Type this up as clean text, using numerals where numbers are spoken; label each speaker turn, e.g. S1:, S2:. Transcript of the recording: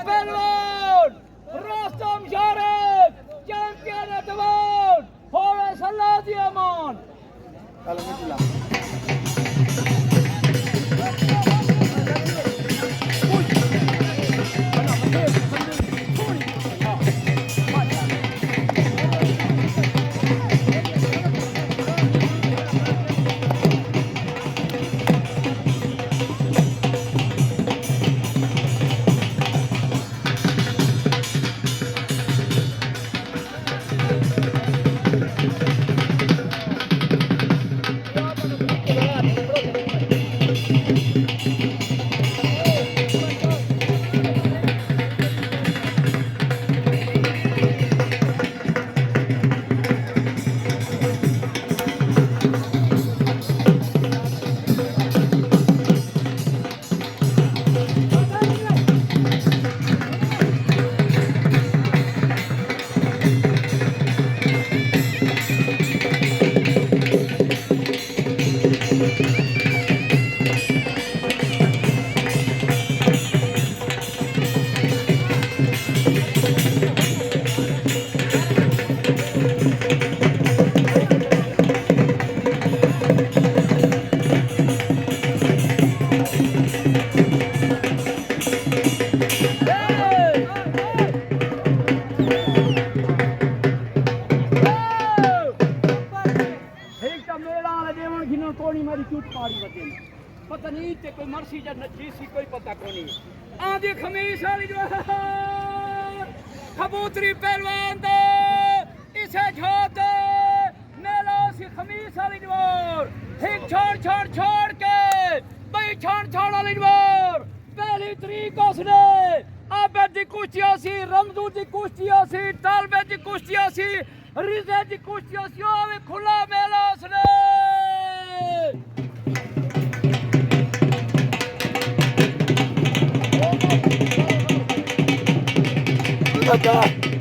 S1: पहलवान Rustom Shariq champion award होवे सल्ला दी अमान पता नहीं ते कोई मरसी या नजीसी कोई पता कोनी आंधी खमीस वाली जो कबूतरी पहलवान दे इसे झोट मेला सी खमीस वाली जो ठीक छोड़ के भाई छोड़ वाली जो पहली तरीक उसने आबद दी कुश्तियां सी रमजू दी कुश्तियां सी तालबे दी कुश्तियां सी रिजे दी कुश्तियां सी ओवे खुला मेला उसने
S2: Bye.